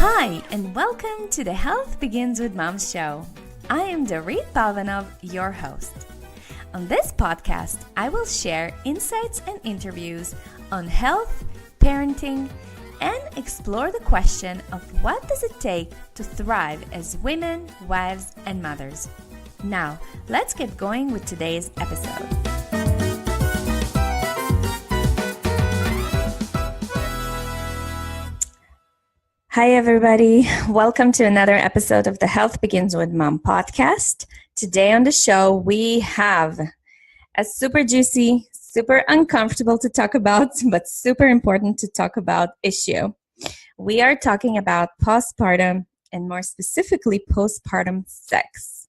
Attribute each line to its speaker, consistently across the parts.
Speaker 1: Hi, and welcome to the Health Begins with Mom show. I am Dorit Palvanov, your host. On this podcast, I will share insights and interviews on health, parenting, and explore the question of what does it take to thrive as women, wives, and mothers. Now, let's get going with today's episode. Hi, everybody. Welcome to another episode of the Health Begins with Mom podcast. Today on the show, we have a super juicy, super uncomfortable to talk about, but super important to talk about issue. We are talking about postpartum and more specifically postpartum sex.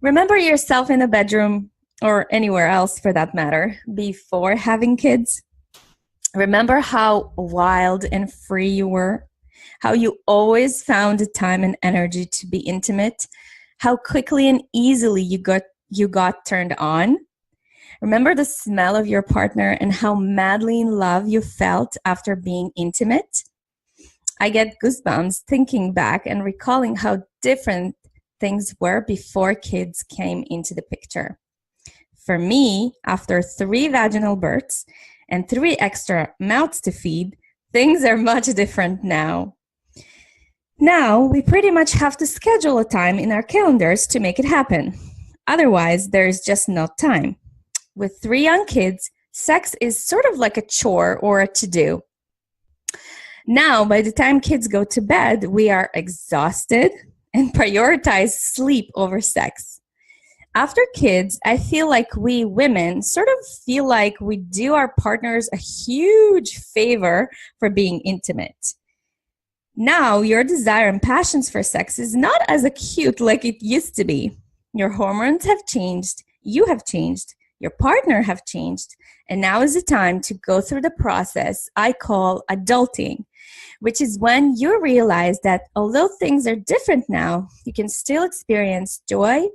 Speaker 1: Remember yourself in a bedroom or anywhere else for that matter before having kids? Remember how wild and free you were? How you always found the time and energy to be intimate, how quickly and easily you got turned on. Remember the smell of your partner and how madly in love you felt after being intimate? I get goosebumps thinking back and recalling how different things were before kids came into the picture. For me, after 3 vaginal births and 3 extra mouths to feed, things are much different now. Now, we pretty much have to schedule a time in our calendars to make it happen. Otherwise, there's just no time. With 3 young kids, sex is sort of like a chore or a to-do. Now, by the time kids go to bed, we are exhausted and prioritize sleep over sex. After kids, I feel like we women sort of feel like we do our partners a huge favor for being intimate. Now, your desire and passions for sex is not as acute like it used to be. Your hormones have changed, you have changed, your partner have changed, and now is the time to go through the process I call adulting, which is when you realize that although things are different now, you can still experience joy,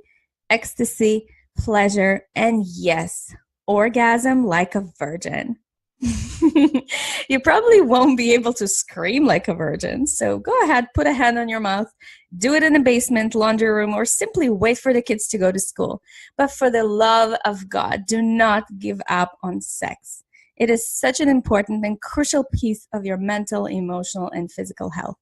Speaker 1: ecstasy, pleasure, and yes, orgasm like a virgin. You probably won't be able to scream like a virgin, so go ahead, put a hand on your mouth, do it in the basement, laundry room, or simply wait for the kids to go to school. But for the love of God, do not give up on sex. It is such an important and crucial piece of your mental, emotional, and physical health.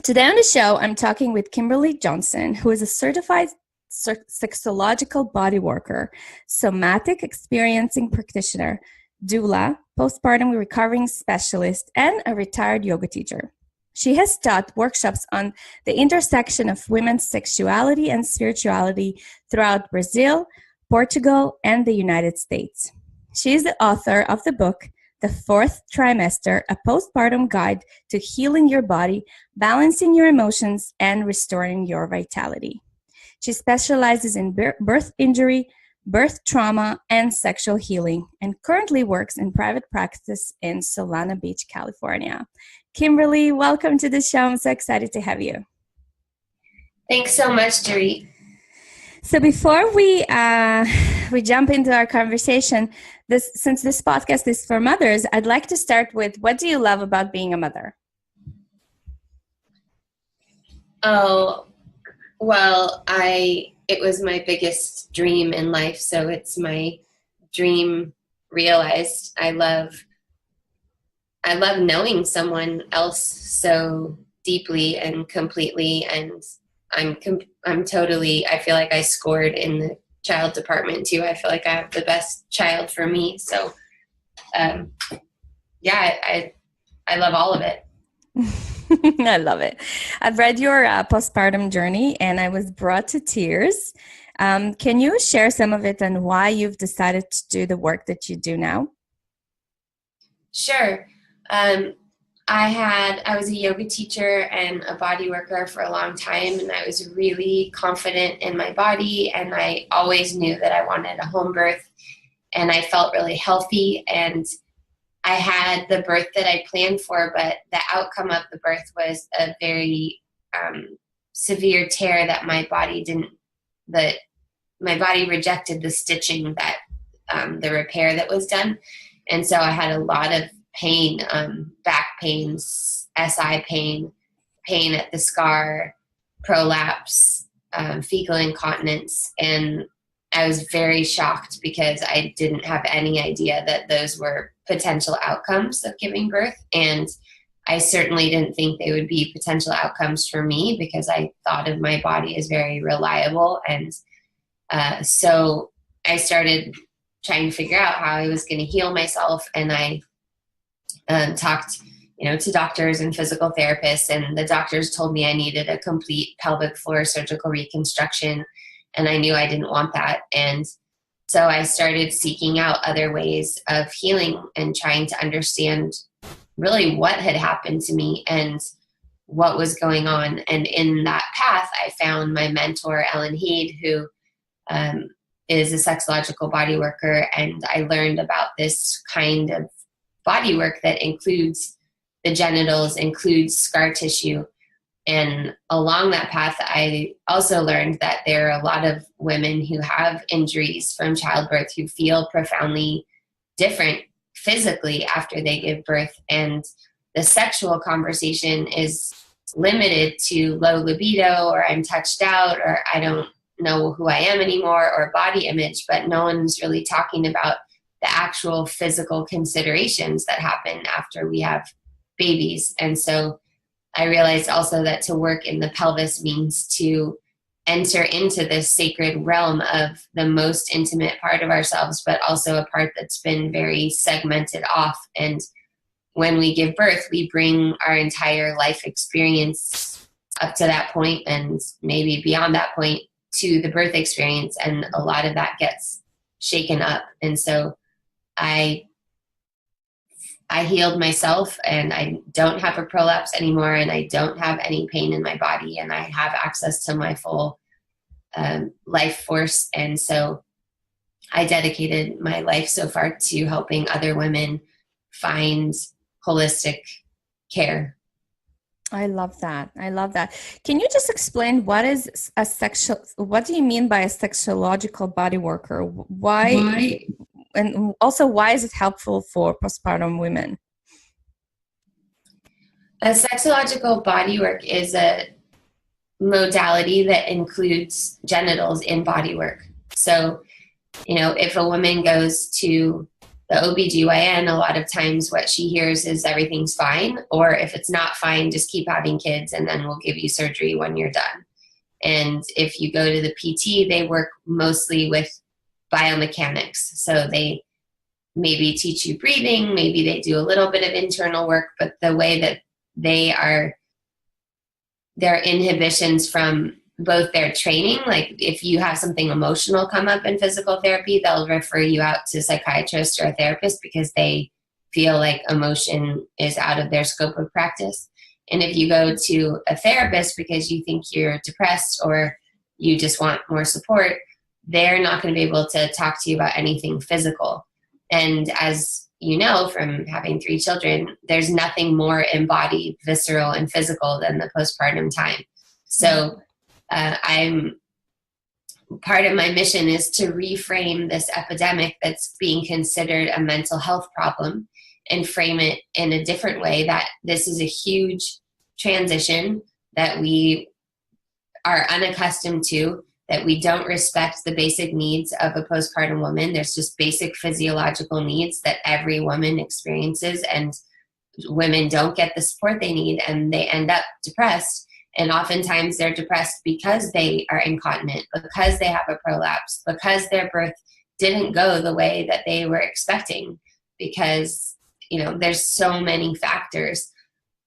Speaker 1: Today on the show, I'm talking with Kimberly Johnson, who is a certified sexological bodyworker, somatic experiencing practitioner, doula, postpartum recovering specialist, and a retired yoga teacher. She has taught workshops on the intersection of women's sexuality and spirituality throughout Brazil, Portugal, and the United States. She is the author of the book, The 4th Trimester, a postpartum guide to healing your body, balancing your emotions, and restoring your vitality. She specializes in birth injury, birth trauma, and sexual healing, and currently works in private practice in Solana Beach, California. Kimberly, welcome to the show. I'm so excited to have you.
Speaker 2: Thanks so much, Dorit.
Speaker 1: So before we jump into our conversation, since this podcast is for mothers, I'd like to start with, what do you love about being a mother?
Speaker 2: Oh, well, it was my biggest dream in life, so it's my dream realized. I love knowing someone else so deeply and completely, and I'm totally, I feel like I scored in the child department too. I feel like I have the best child for me. So, I love all of it.
Speaker 1: I love it. I've read your postpartum journey and I was brought to tears. Can you share some of it and why you've decided to do the work that you do now?
Speaker 2: Sure. I was a yoga teacher and a body worker for a long time, and I was really confident in my body, and I always knew that I wanted a home birth, and I felt really healthy, and I had the birth that I planned for, but the outcome of the birth was a very severe tear that my body rejected the stitching that the repair that was done. And so I had a lot of pain, back pains, SI pain, pain at the scar, prolapse, fecal incontinence. And I was very shocked because I didn't have any idea that those were potential outcomes of giving birth. And I certainly didn't think they would be potential outcomes for me because I thought of my body as very reliable. And so I started trying to figure out how I was going to heal myself. And I talked, to doctors and physical therapists, and the doctors told me I needed a complete pelvic floor surgical reconstruction. And I knew I didn't want that. And so I started seeking out other ways of healing and trying to understand really what had happened to me and what was going on. And in that path, I found my mentor, Ellen Heed, who is a sexological body worker. And I learned about this kind of body work that includes the genitals, includes scar tissue. And along that path, I also learned that there are a lot of women who have injuries from childbirth who feel profoundly different physically after they give birth. And the sexual conversation is limited to low libido, or I'm touched out, or I don't know who I am anymore, or body image, but no one's really talking about the actual physical considerations that happen after we have babies. And so I realized also that to work in the pelvis means to enter into this sacred realm of the most intimate part of ourselves, but also a part that's been very segmented off. And when we give birth, we bring our entire life experience up to that point and maybe beyond that point to the birth experience. And a lot of that gets shaken up. And so I healed myself, and I don't have a prolapse anymore, and I don't have any pain in my body, and I have access to my full life force. And so I dedicated my life so far to helping other women find holistic care.
Speaker 1: I love that. I love that. Can you just explain what do you mean by a sexological body worker? Why? And also, why is it helpful for postpartum women?
Speaker 2: A sexological bodywork is a modality that includes genitals in bodywork. So, if a woman goes to the OBGYN, a lot of times what she hears is everything's fine, or if it's not fine, just keep having kids and then we'll give you surgery when you're done. And if you go to the PT, they work mostly with biomechanics. So they maybe teach you breathing, maybe they do a little bit of internal work, but the way that their inhibitions from both their training, like if you have something emotional come up in physical therapy, they'll refer you out to a psychiatrist or a therapist because they feel like emotion is out of their scope of practice. And if you go to a therapist because you think you're depressed or you just want more support, they're not going to be able to talk to you about anything physical. And as you know from having 3 children, there's nothing more embodied, visceral, and physical than the postpartum time. So part of my mission is to reframe this epidemic that's being considered a mental health problem and frame it in a different way, that this is a huge transition that we are unaccustomed to, that we don't respect the basic needs of a postpartum woman. There's just basic physiological needs that every woman experiences, and women don't get the support they need and they end up depressed. And oftentimes they're depressed because they are incontinent, because they have a prolapse, because their birth didn't go the way that they were expecting, because, there's so many factors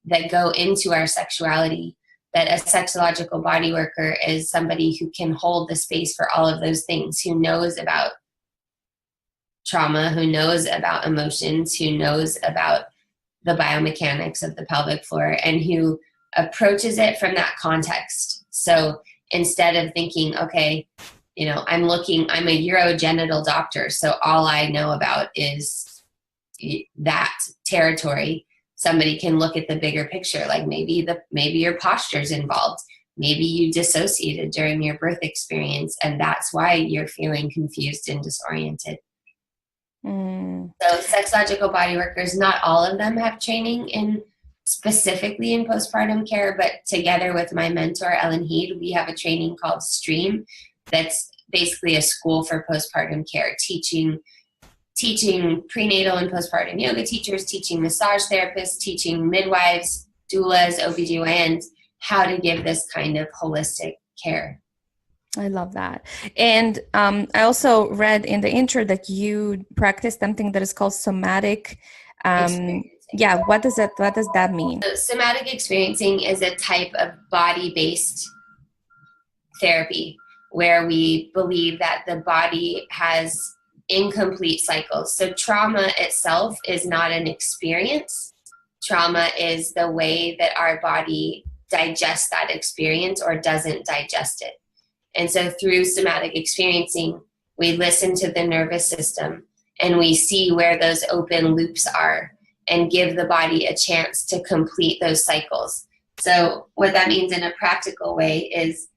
Speaker 2: that go into our sexuality, that a sexological body worker is somebody who can hold the space for all of those things, who knows about trauma, who knows about emotions, who knows about the biomechanics of the pelvic floor, and who approaches it from that context. So instead of thinking, okay, I'm a urogenital doctor, so all I know about is that territory. Somebody can look at the bigger picture, like maybe your posture's involved. Maybe you dissociated during your birth experience, and that's why you're feeling confused and disoriented. So sexological body workers, not all of them have training in specifically in postpartum care, but together with my mentor, Ellen Heed, we have a training called STREAM that's basically a school for postpartum care, teaching prenatal and postpartum yoga teachers, teaching massage therapists, teaching midwives, doulas, OBGYNs, how to give this kind of holistic care.
Speaker 1: I love that. And I also read in the intro that you practice something that is called somatic. Yeah, what does that mean?
Speaker 2: So somatic experiencing is a type of body-based therapy where we believe that the body has incomplete cycles. So trauma itself is not an experience. Trauma is the way that our body digests that experience or doesn't digest it. And so through somatic experiencing, we listen to the nervous system and we see where those open loops are and give the body a chance to complete those cycles. So what that means in a practical way is,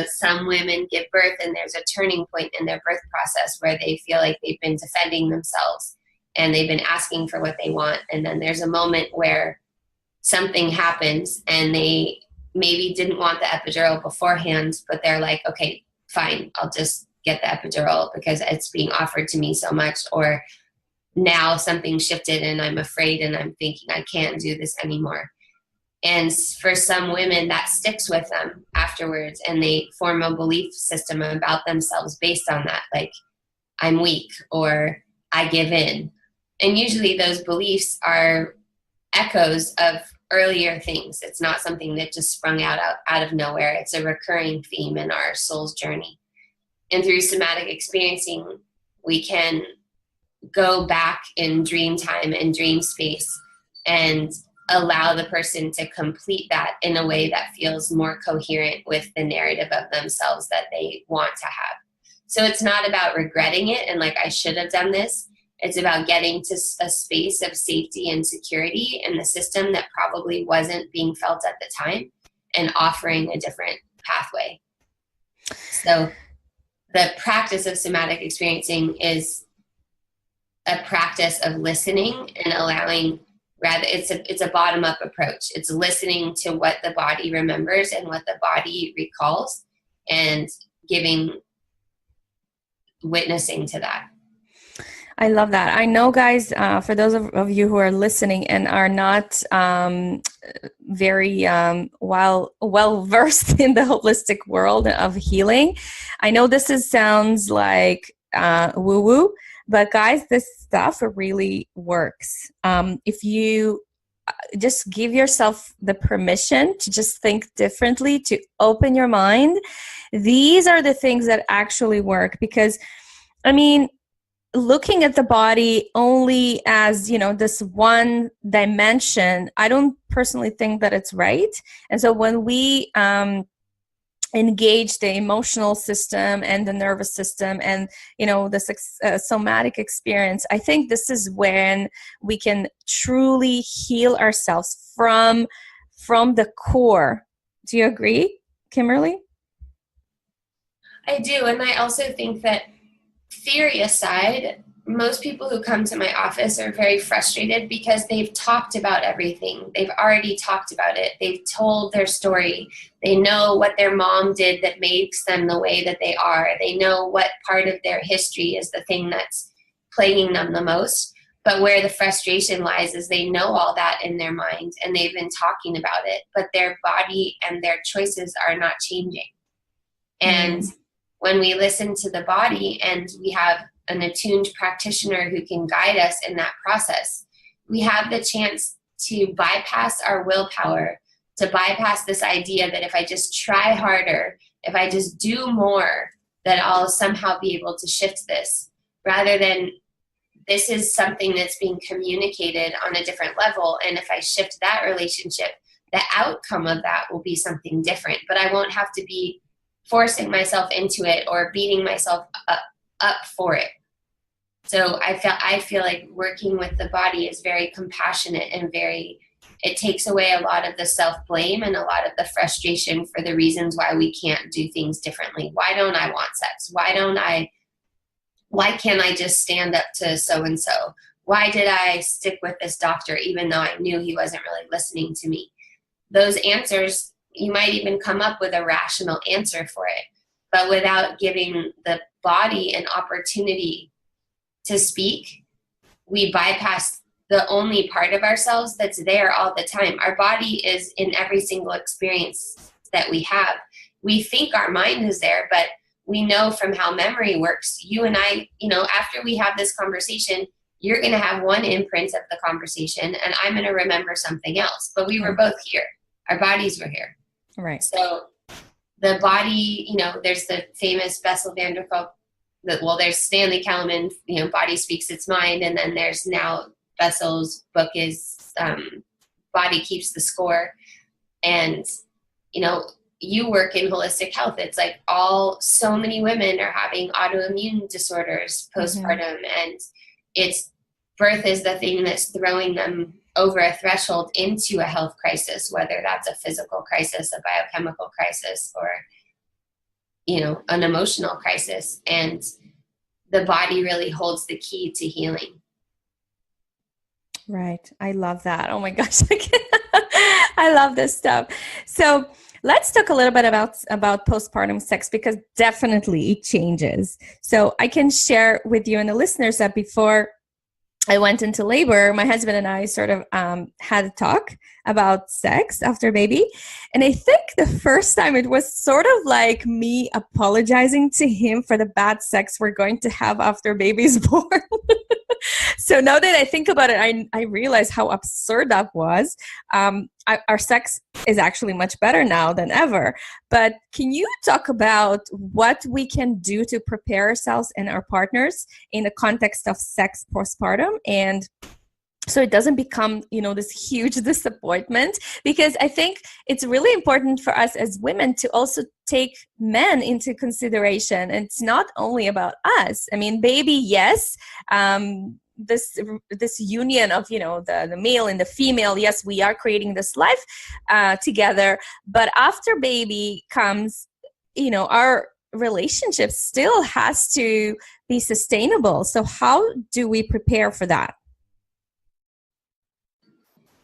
Speaker 2: some women give birth and there's a turning point in their birth process where they feel like they've been defending themselves and they've been asking for what they want. And then there's a moment where something happens and they maybe didn't want the epidural beforehand, but they're like, okay, fine, I'll just get the epidural because it's being offered to me so much. Or now something shifted and I'm afraid and I'm thinking I can't do this anymore. And for some women, that sticks with them afterwards, and they form a belief system about themselves based on that, like, I'm weak or I give in. And usually those beliefs are echoes of earlier things. It's not something that just sprung out of nowhere. It's a recurring theme in our soul's journey. And through somatic experiencing, we can go back in dream time and dream space and allow the person to complete that in a way that feels more coherent with the narrative of themselves that they want to have. So it's not about regretting it and like, I should have done this. It's about getting to a space of safety and security in the system that probably wasn't being felt at the time and offering a different pathway. So the practice of somatic experiencing is a practice of listening and allowing, rather, it's a bottom-up approach. It's listening to what the body remembers and what the body recalls and witnessing to that.
Speaker 1: I love that. I know, guys, for those of you who are listening and are not very well versed in the holistic world of healing, I know this sounds like woo-woo, but guys, this stuff really works. If you just give yourself the permission to just think differently, to open your mind, these are the things that actually work. Because, I mean, looking at the body only as, this one dimension, I don't personally think that it's right. And so when we engage the emotional system and the nervous system and, the somatic experience, I think this is when we can truly heal ourselves from the core. Do you agree, Kimberly?
Speaker 2: I do. And I also think that, theory aside, most people who come to my office are very frustrated because they've talked about everything. They've already talked about it. They've told their story. They know what their mom did that makes them the way that they are. They know what part of their history is the thing that's plaguing them the most. But where the frustration lies is they know all that in their mind and they've been talking about it, but their body and their choices are not changing. And when we listen to the body and we have an attuned practitioner who can guide us in that process, we have the chance to bypass our willpower, to bypass this idea that if I just try harder, if I just do more, that I'll somehow be able to shift this, rather than this is something that's being communicated on a different level. And if I shift that relationship, the outcome of that will be something different, but I won't have to be forcing myself into it or beating myself up for it. So I feel like working with the body is very compassionate and it takes away a lot of the self-blame and a lot of the frustration for the reasons why we can't do things differently. Why don't I want sex? Why can't I just stand up to so-and-so? why did I stick with this doctor even though I knew he wasn't really listening to me? Those answers, you might even come up with a rational answer for it, but without giving the body an opportunity to speak, we bypass the only part of ourselves that's there all the time. Our body is in every single experience that we have. We think our mind is there, but we know from how memory works, you and I, after we have this conversation, you're going to have one imprint of the conversation and I'm going to remember something else. But we were both here. Our bodies were here.
Speaker 1: Right.
Speaker 2: So the body, there's the famous Bessel van der Kolk, there's Stanley Kelman, Body Speaks Its Mind. And then there's now Bessel's book is Body Keeps the Score. And, you work in holistic health. It's like so many women are having autoimmune disorders postpartum, and it's birth is the thing that's throwing them over a threshold into a health crisis, whether that's a physical crisis, a biochemical crisis, or, an emotional crisis. And the body really holds the key to healing.
Speaker 1: Right. I love that. Oh my gosh. I love this stuff. So let's talk a little bit about postpartum sex, because definitely it changes. So I can share with you and the listeners that before I went into labor, my husband and I sort of had a talk about sex after baby. And I think the first time it was sort of like me apologizing to him for the bad sex we're going to have after baby's born. So now that I think about it, I realize how absurd that was. Our sex is actually much better now than ever. But can you talk about what we can do to prepare ourselves and our partners in the context of sex postpartum, and so it doesn't become, this huge disappointment? Because I think it's really important for us as women to also take men into consideration. And it's not only about us. I mean, baby, yes. This union of, the male and the female, yes, we are creating this life together. But after baby comes, our relationship still has to be sustainable. So how do we prepare for that?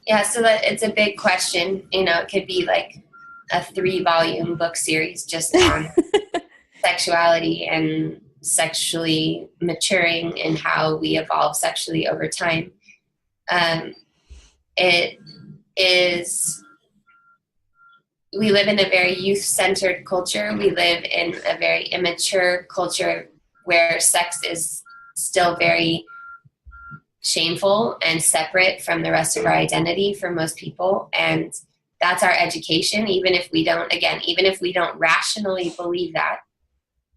Speaker 2: Yeah, so that it's a big question. It could be like a 3-volume book series just on sexuality and sexually maturing and how we evolve sexually over time. We live in a very youth-centered culture. We live in a very immature culture where sex is still very shameful and separate from the rest of our identity for most people. And that's our education. Even if we don't rationally believe that,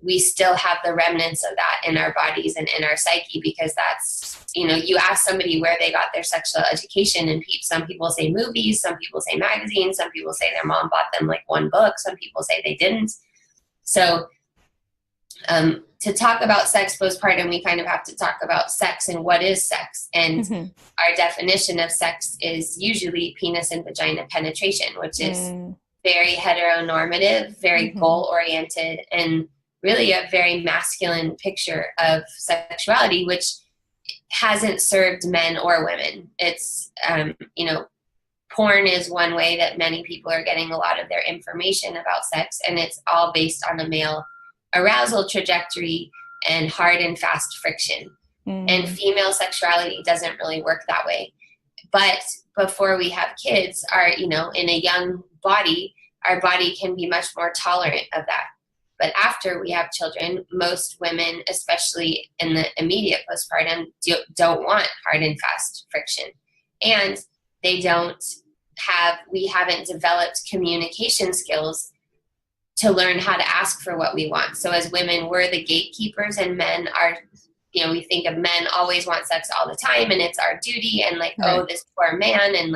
Speaker 2: we still have the remnants of that in our bodies and in our psyche, because that's, you ask somebody where they got their sexual education, and some people say movies, some people say magazines, some people say their mom bought them like one book, some people say they didn't. So to talk about sex postpartum, we kind of have to talk about sex and what is sex. And our definition of sex is usually penis and vagina penetration, which is very heteronormative, very goal-oriented, and really a very masculine picture of sexuality, which hasn't served men or women. It's, porn is one way that many people are getting a lot of their information about sex, and it's all based on a male arousal trajectory and hard and fast friction. And female sexuality doesn't really work that way. But before we have kids, in a young body, our body can be much more tolerant of that. But after we have children, most women, especially in the immediate postpartum, don't want hard and fast friction. And we haven't developed communication skills to learn how to ask for what we want. So as women, we're the gatekeepers, and men are, we think of men always want sex all the time, and it's our duty, and oh, this poor man, and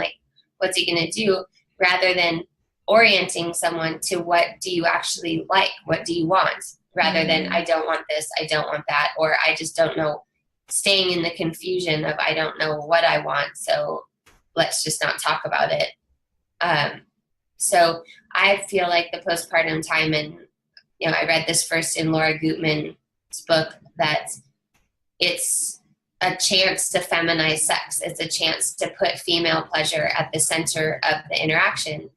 Speaker 2: what's he going to do? Rather than orienting someone to what do you actually like, what do you want, rather than I don't want this, I don't want that, or I just don't know, staying in the confusion of I don't know what I want, so let's just not talk about it. So I feel like the postpartum time, and I read this first in Laura Gutman's book, that it's a chance to feminize sex. It's a chance to put female pleasure at the center of the interaction.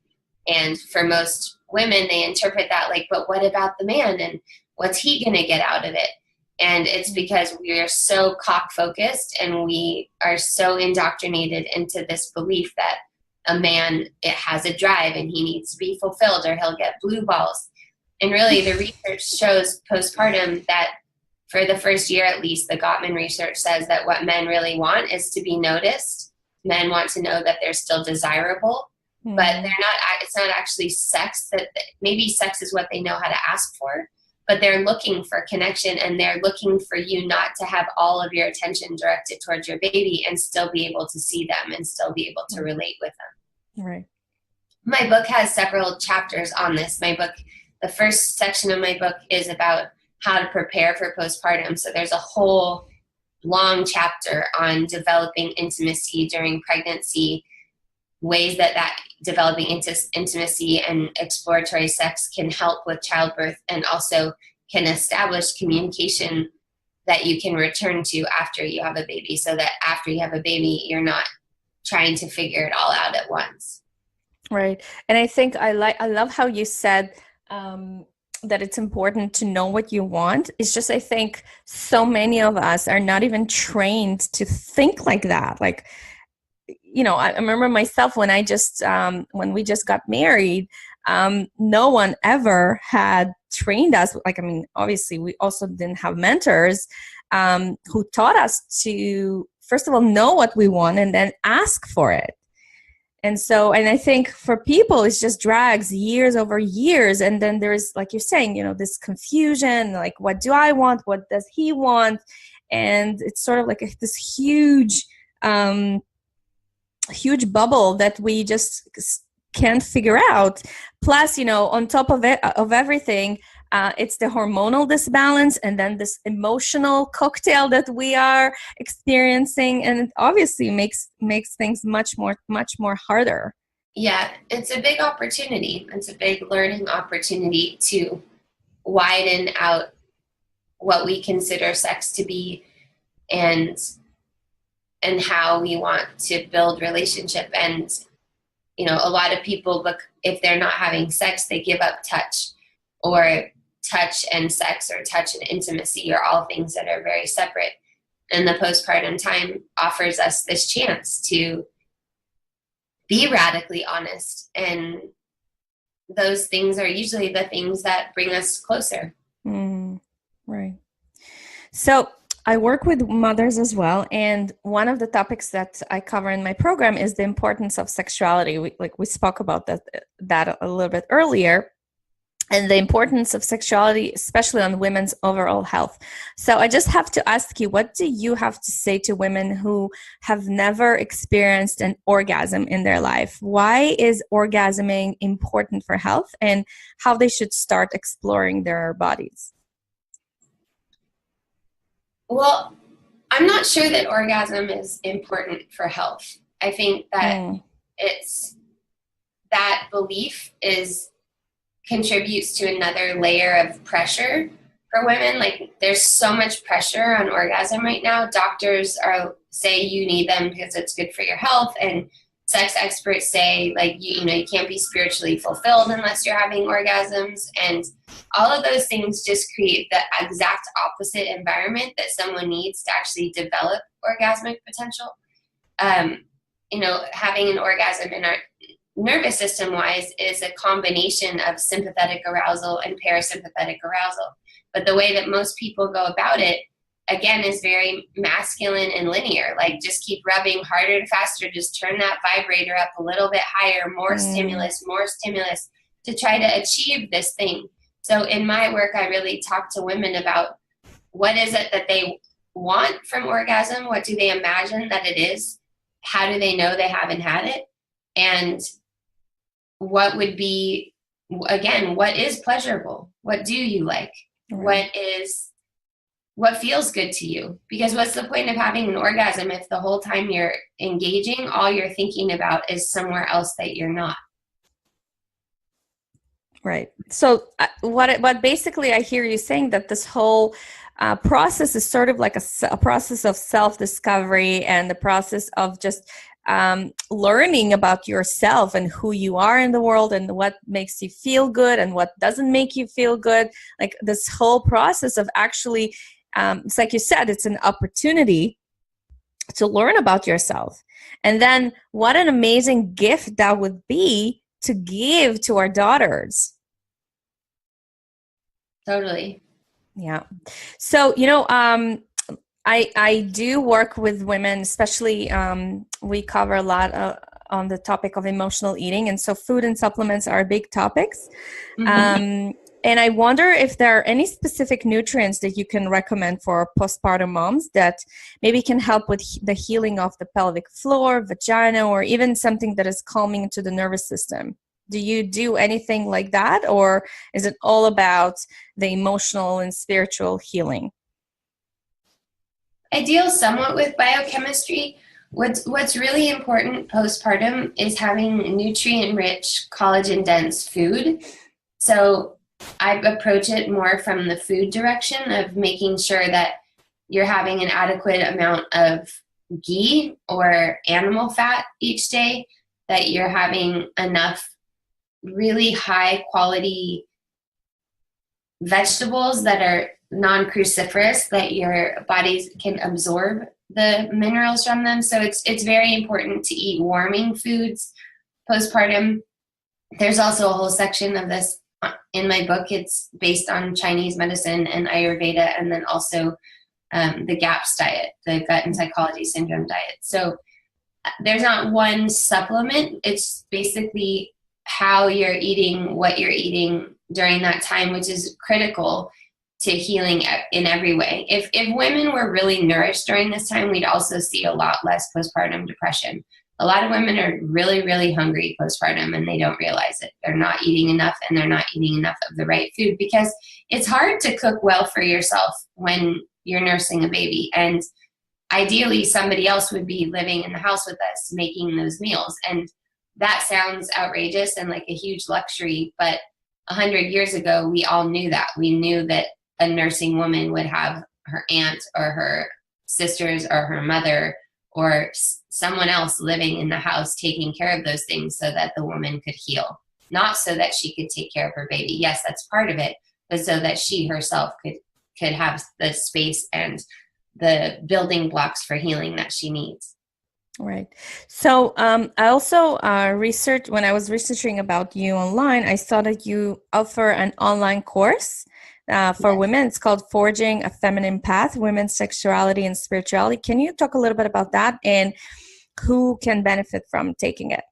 Speaker 2: And for most women, they interpret that like, but what about the man? And what's he going to get out of it? And it's because we are so cock-focused and we are so indoctrinated into this belief that a man, it has a drive and he needs to be fulfilled or he'll get blue balls. And really the research shows postpartum that for the first year at least, the Gottman research says that what men really want is to be noticed. Men want to know that they're still desirable, but they're not, it's not actually sex. That maybe sex is what they know how to ask for, but they're looking for connection and they're looking for you not to have all of your attention directed towards your baby and still be able to see them and still be able to relate with them.
Speaker 1: Right.
Speaker 2: My book has several chapters on this. My book, the first section of my book is about how to prepare for postpartum. So there's a whole long chapter on developing intimacy during pregnancy, ways that developing intimacy and exploratory sex can help with childbirth and also can establish communication that you can return to after you have a baby, so that after you have a baby, you're not trying to figure it all out at once.
Speaker 1: Right. And I think I love how you said that it's important to know what you want. It's just, I think so many of us are not even trained to think like that. Like, you know, I remember myself when when we just got married, no one ever had trained us. Like, I mean, obviously we also didn't have mentors who taught us to, first of all, know what we want and then ask for it. And I think for people, it's just drags years over years. And then there's, like you're saying, you know, this confusion, like, what do I want? What does he want? And it's sort of like this huge bubble that we just can't figure out. Plus, you know, on top of everything, it's the hormonal disbalance and then this emotional cocktail that we are experiencing, and it obviously makes things much more harder.
Speaker 2: Yeah, it's a big opportunity. It's a big learning opportunity to widen out what we consider sex to be and how we want to build relationship. And, you know, a lot of people, if they're not having sex, they give up touch, or touch and sex or touch and intimacy are all things that are very separate. And the postpartum time offers us this chance to be radically honest. And those things are usually the things that bring us closer.
Speaker 1: Right. So I work with mothers as well. And one of the topics that I cover in my program is the importance of sexuality. We spoke about that a little bit earlier. And the importance of sexuality, especially on women's overall health. So I just have to ask you, what do you have to say to women who have never experienced an orgasm in their life? Why is orgasming important for health, and how they should start exploring their bodies?
Speaker 2: Well, I'm not sure that orgasm is important for health. I think that that belief contributes to another layer of pressure for women. Like, there's so much pressure on orgasm right now. Doctors say you need them because it's good for your health, and sex experts say, like, you can't be spiritually fulfilled unless you're having orgasms. And all of those things just create the exact opposite environment that someone needs to actually develop orgasmic potential. Having an orgasm in our nervous system wise is a combination of sympathetic arousal and parasympathetic arousal. But the way that most people go about it, again, is very masculine and linear. Like, just keep rubbing harder and faster, just turn that vibrator up a little bit higher, more stimulus to try to achieve this thing. So in my work, I really talk to women about what is it that they want from orgasm? What do they imagine that it is? How do they know they haven't had it? And what would be, again, what is pleasurable? What do you like? Right. What feels good to you? Because what's the point of having an orgasm if the whole time you're engaging, all you're thinking about is somewhere else that you're not?
Speaker 1: Right. So what basically I hear you saying that this whole process is sort of like a process of self-discovery and the process of just learning about yourself and who you are in the world and what makes you feel good and what doesn't make you feel good. Like this whole process of actually, it's like you said, it's an opportunity to learn about yourself. And then what an amazing gift that would be to give to our daughters.
Speaker 2: Totally.
Speaker 1: Yeah. So, I do work with women, especially we cover a lot on the topic of emotional eating. And so food and supplements are big topics. Mm-hmm. And I wonder if there are any specific nutrients that you can recommend for postpartum moms that maybe can help with the healing of the pelvic floor, vagina, or even something that is calming to the nervous system. Do you do anything like that, or is it all about the emotional and spiritual healing?
Speaker 2: I deal somewhat with biochemistry. What's really important postpartum is having nutrient-rich, collagen-dense food. So I approach it more from the food direction of making sure that you're having an adequate amount of ghee or animal fat each day, that you're having enough really high quality vegetables that are non-cruciferous, that your bodies can absorb the minerals from them. So it's very important to eat warming foods postpartum. There's also a whole section of this in my book. It's based on Chinese medicine and Ayurveda, and then also the GAPS diet, the gut and psychology syndrome diet. So there's not one supplement. It's basically how you're eating, what you're eating during that time, which is critical to healing in every way. If women were really nourished during this time, we'd also see a lot less postpartum depression. A lot of women are really, really hungry postpartum and they don't realize it. They're not eating enough, and they're not eating enough of the right food, because it's hard to cook well for yourself when you're nursing a baby. And ideally, somebody else would be living in the house with us making those meals. And that sounds outrageous and like a huge luxury, but 100 years ago, we all knew that. We knew that a nursing woman would have her aunt or her sisters or her mother or someone else living in the house taking care of those things so that the woman could heal. Not so that she could take care of her baby. Yes, that's part of it, but so that she herself could have the space and the building blocks for healing that she needs.
Speaker 1: Right. So I also researched, when I was researching about you online, I saw that you offer an online course for women. It's called Forging a Feminine Path, Women's Sexuality and Spirituality. Can you talk a little bit about that and who can benefit from taking it?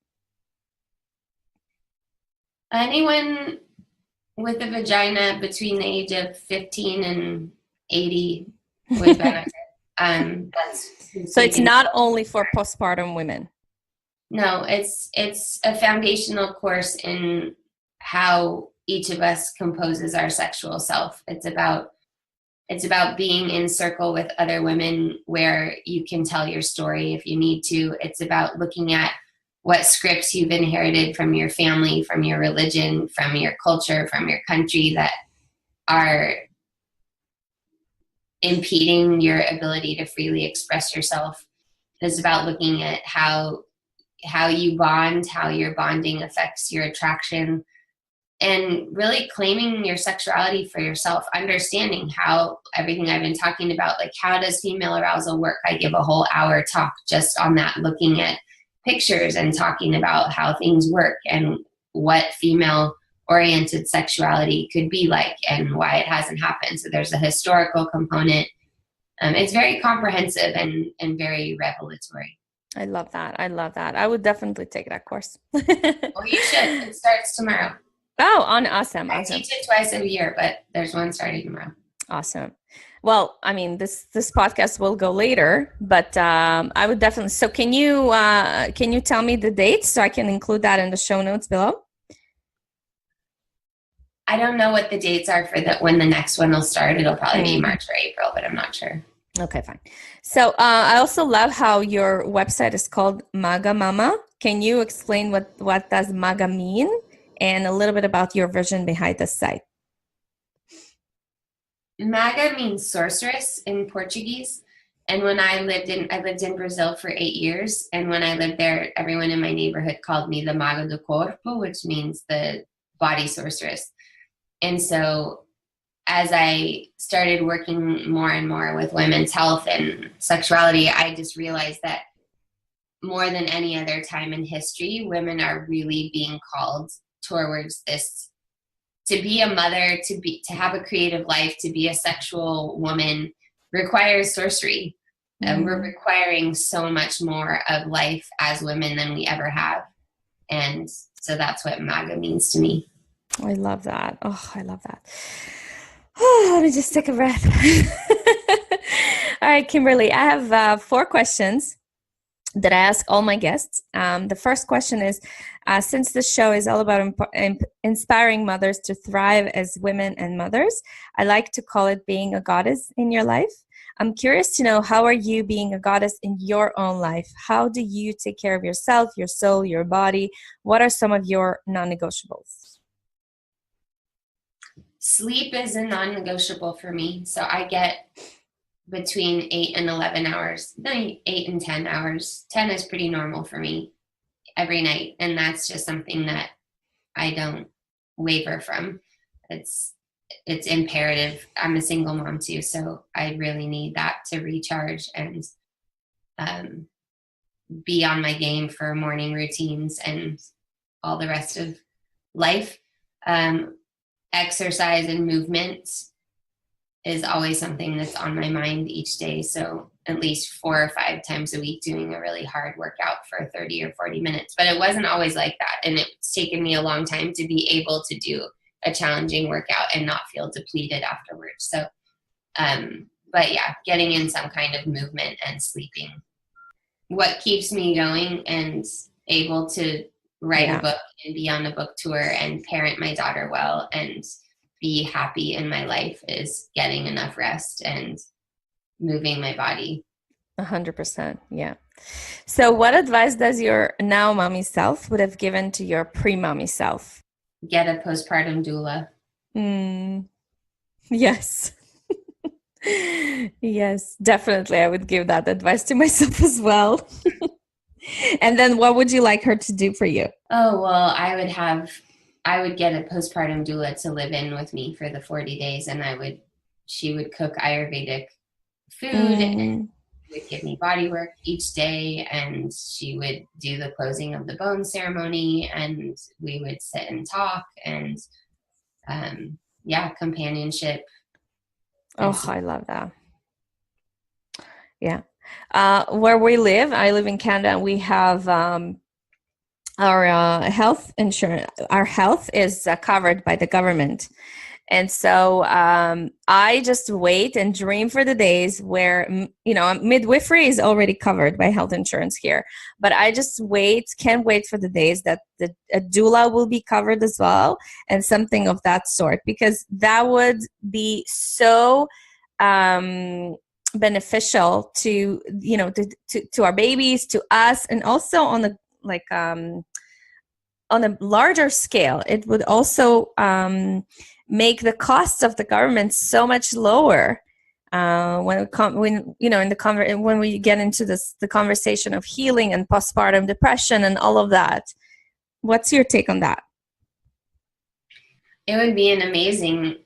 Speaker 2: Anyone with a vagina between the age of 15 and 80 would benefit.
Speaker 1: So it's not only for postpartum women.
Speaker 2: No, it's a foundational course in how each of us composes our sexual self. It's about being in circle with other women where you can tell your story if you need to. It's about looking at what scripts you've inherited from your family, from your religion, from your culture, from your country that are impeding your ability to freely express yourself. It's about looking at how you bond, how your bonding affects your attraction, and really claiming your sexuality for yourself, understanding how everything I've been talking about, like how does female arousal work? I give a whole hour talk just on that, looking at pictures and talking about how things work and what female oriented sexuality could be like and why it hasn't happened. So there's a historical component. It's very comprehensive and very revelatory.
Speaker 1: I love that. I would definitely take that course.
Speaker 2: Well, you should. It starts tomorrow.
Speaker 1: Oh, awesome.
Speaker 2: I teach it twice a year, but there's one starting tomorrow.
Speaker 1: Awesome. Well, I mean, this podcast will go later, but I would definitely. So can you tell me the dates so I can include that in the show notes below?
Speaker 2: I don't know what the dates are for when the next one will start. It'll probably be March or April, but I'm not sure.
Speaker 1: Okay, fine. So I also love how your website is called Magamama. Can you explain what does Maga mean and a little bit about your vision behind the site?
Speaker 2: Maga means sorceress in Portuguese. And when I lived in Brazil for 8 years. And when I lived there, everyone in my neighborhood called me the Maga do Corpo, which means the body sorceress. And so as I started working more and more with women's health and sexuality, I just realized that more than any other time in history, women are really being called towards this. To be a mother, to have a creative life, to be a sexual woman requires sorcery. We're requiring so much more of life as women than we ever have. And so that's what MAGA means to me.
Speaker 1: I love that. Oh, I love that. Oh, let me just take a breath. All right, Kimberly, I have 4 questions that I ask all my guests. The first question is, since the show is all about inspiring mothers to thrive as women and mothers, I like to call it being a goddess in your life. I'm curious to know, how are you being a goddess in your own life? How do you take care of yourself, your soul, your body? What are some of your non-negotiables?
Speaker 2: Sleep is a non-negotiable for me. So I get between 8 and 11 hours, 8 and 10 hours. 10 is pretty normal for me every night. And that's just something that I don't waver from. It's imperative. I'm a single mom too, so I really need that to recharge and be on my game for morning routines and all the rest of life. Exercise and movement is always something that's on my mind each day. So at least 4 or 5 times a week doing a really hard workout for 30 or 40 minutes. But it wasn't always like that. And it's taken me a long time to be able to do a challenging workout and not feel depleted afterwards. So, but yeah, getting in some kind of movement and sleeping. What keeps me going and able to write a book and be on a book tour and parent my daughter well and be happy in my life is getting enough rest and moving my body.
Speaker 1: 100%. Yeah. So what advice does your now mommy self would have given to your pre-mommy self?
Speaker 2: Get a postpartum doula.
Speaker 1: Yes. Yes, definitely. I would give that advice to myself as well. And then what would you like her to do for you?
Speaker 2: Oh, well, I would get a postpartum doula to live in with me for the 40 days, and she would cook Ayurvedic food and would give me body work each day, and she would do the closing of the bone ceremony, and we would sit and talk, and companionship.
Speaker 1: Oh, I love that. Yeah. Where we live, I live in Canada, and we have our health insurance. Our health is covered by the government. And so I just wait and dream for the days where, midwifery is already covered by health insurance here. But I just can't wait for the days that a doula will be covered as well, and something of that sort, because that would be so beneficial to our babies, to us, and also on a larger scale. It would also make the costs of the government so much lower when we get into the conversation of healing and postpartum depression and all of that. What's your take on that?
Speaker 2: It would be an amazing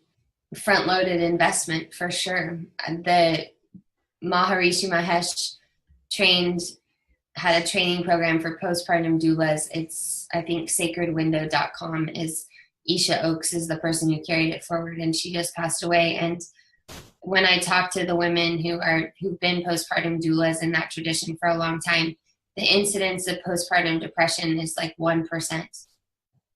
Speaker 2: front-loaded investment for sure. The Maharishi Mahesh had a training program for postpartum doulas. It's, I think, sacredwindow.com is Isha Oaks is the person who carried it forward, and she just passed away. And when I talk to the women who've been postpartum doulas in that tradition for a long time, the incidence of postpartum depression is like 1%.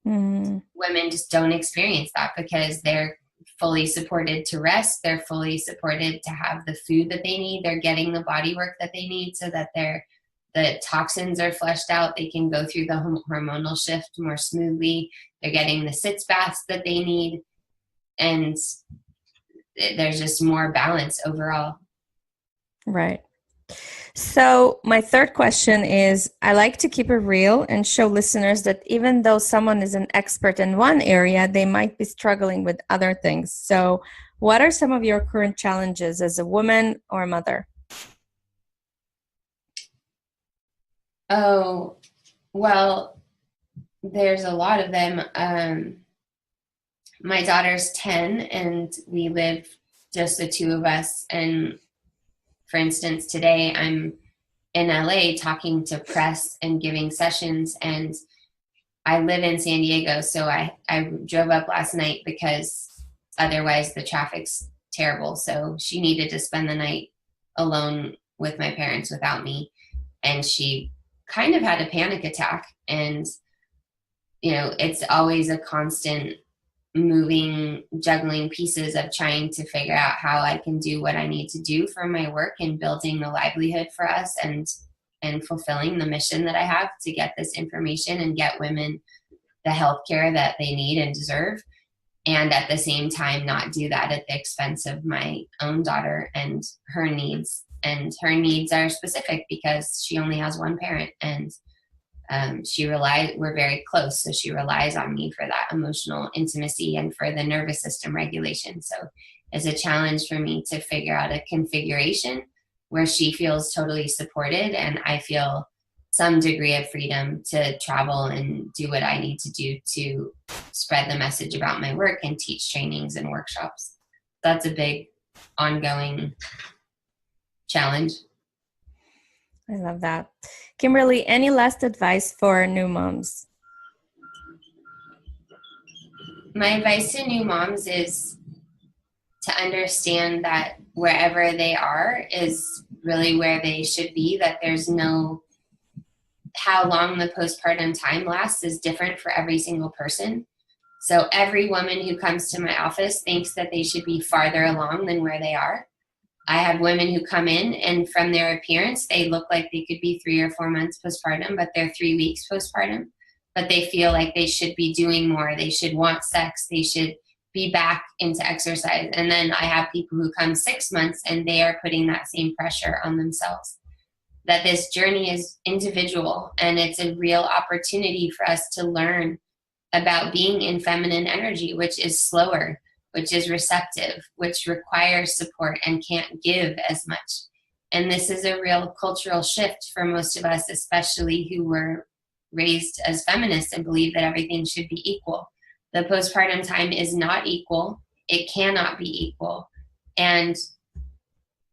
Speaker 2: Women just don't experience that because they're fully supported to rest. They're fully supported to have the food that they need. They're getting the body work that they need so that the toxins are flushed out. They can go through the hormonal shift more smoothly. They're getting the sitz baths that they need. And there's just more balance overall.
Speaker 1: Right. So my third question is, I like to keep it real and show listeners that even though someone is an expert in one area, they might be struggling with other things. So what are some of your current challenges as a woman or a mother?
Speaker 2: Oh, well, there's a lot of them. My daughter's 10 and we live just the two of us. And for instance, today I'm in LA talking to press and giving sessions, and I live in San Diego. So I drove up last night because otherwise the traffic's terrible. So she needed to spend the night alone with my parents without me. And she kind of had a panic attack. And, you know, it's always a constant moving, juggling pieces of trying to figure out how I can do what I need to do for my work and building a livelihood for us and fulfilling the mission that I have to get this information and get women the healthcare that they need and deserve. And at the same time, not do that at the expense of my own daughter and her needs. And her needs are specific because she only has one parent, and we're very close, so she relies on me for that emotional intimacy and for the nervous system regulation. So it's a challenge for me to figure out a configuration where she feels totally supported and I feel some degree of freedom to travel and do what I need to do to spread the message about my work and teach trainings and workshops. That's a big ongoing challenge.
Speaker 1: I love that. Kimberly, any last advice for new moms?
Speaker 2: My advice to new moms is to understand that wherever they are is really where they should be, that there's no, how long the postpartum time lasts is different for every single person. So every woman who comes to my office thinks that they should be farther along than where they are. I have women who come in and from their appearance, they look like they could be 3 or 4 months postpartum, but they're 3 weeks postpartum. But they feel like they should be doing more. They should want sex. They should be back into exercise. And then I have people who come 6 months and they are putting that same pressure on themselves. That this journey is individual and it's a real opportunity for us to learn about being in feminine energy, which is slower, which is receptive, which requires support and can't give as much. And this is a real cultural shift for most of us, especially who were raised as feminists and believe that everything should be equal. The postpartum time is not equal. It cannot be equal. And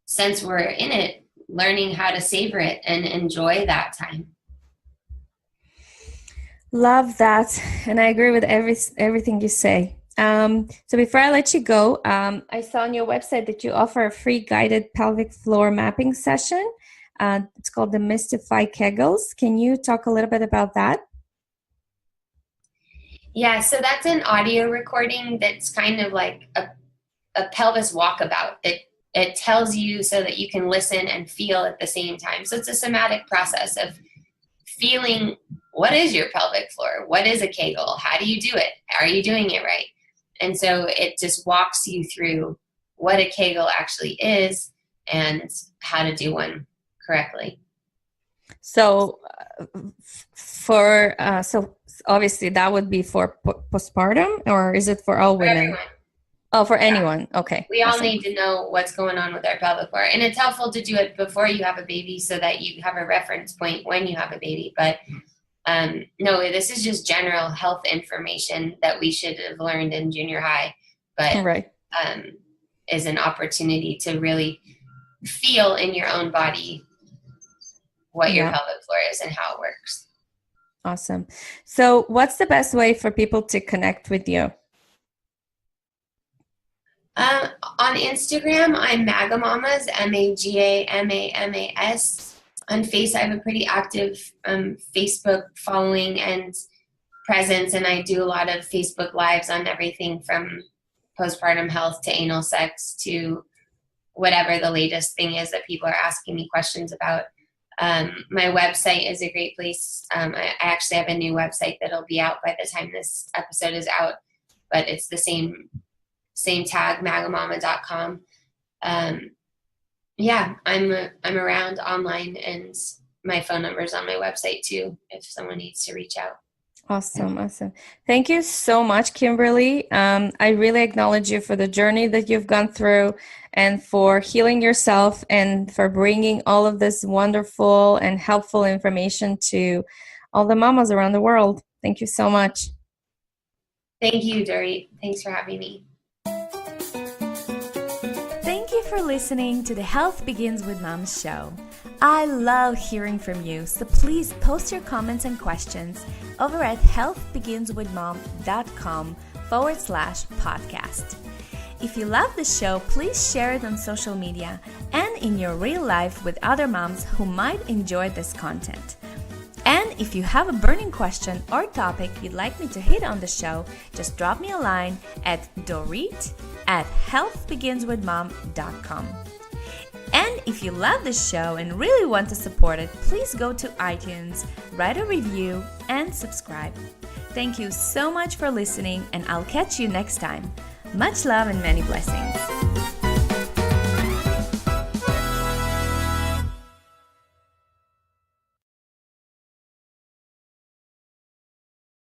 Speaker 2: since we're in it, learning how to savor it and enjoy that time.
Speaker 1: Love that. And I agree with everything you say. So before I let you go, I saw on your website that you offer a free guided pelvic floor mapping session. It's called the Mystify Keagles. Can you talk a little bit about that?
Speaker 2: Yeah, so that's an audio recording that's kind of like a pelvis walkabout. It tells you so that you can listen and feel at the same time. So it's a somatic process of feeling, what is your pelvic floor? What is a Keagle? How do you do it? Are you doing it right? And so it just walks you through what a Keagle actually is and how to do one correctly.
Speaker 1: So so obviously that would be for postpartum, or is it for all women?
Speaker 2: Everyone.
Speaker 1: Oh, for anyone. Okay.
Speaker 2: We all need to know what's going on with our pelvic floor. And it's helpful to do it before you have a baby so that you have a reference point when you have a baby. But no, this is just general health information that we should have learned in junior high, but
Speaker 1: right.
Speaker 2: Is an opportunity to really feel in your own body what your pelvic floor is and how it works.
Speaker 1: Awesome. So what's the best way for people to connect with you?
Speaker 2: On Instagram, I'm Magamama's, Magamamas. On Face, I have a pretty active Facebook following and presence, and I do a lot of Facebook Lives on everything from postpartum health to anal sex to whatever the latest thing is that people are asking me questions about. My website is a great place. I actually have a new website that'll be out by the time this episode is out, but it's the same tag, magamama.com. Yeah, I'm around online, and my phone number is on my website too if someone needs to reach out.
Speaker 1: Awesome. Thank you so much, Kimberly. I really acknowledge you for the journey that you've gone through and for healing yourself and for bringing all of this wonderful and helpful information to all the mamas around the world. Thank you so much.
Speaker 2: Thank you, Dorit. Thanks for having me.
Speaker 1: Thank you for listening to the Health Begins with Mom show. I love hearing from you, so please post your comments and questions over at healthbeginswithmom.com/podcast. If you love the show, please share it on social media and in your real life with other moms who might enjoy this content. And if you have a burning question or topic you'd like me to hit on the show, just drop me a line at dorit@healthbeginswithmom.com. And if you love this show and really want to support it, please go to iTunes, write a review, and subscribe. Thank you so much for listening, and I'll catch you next time. Much love and many blessings.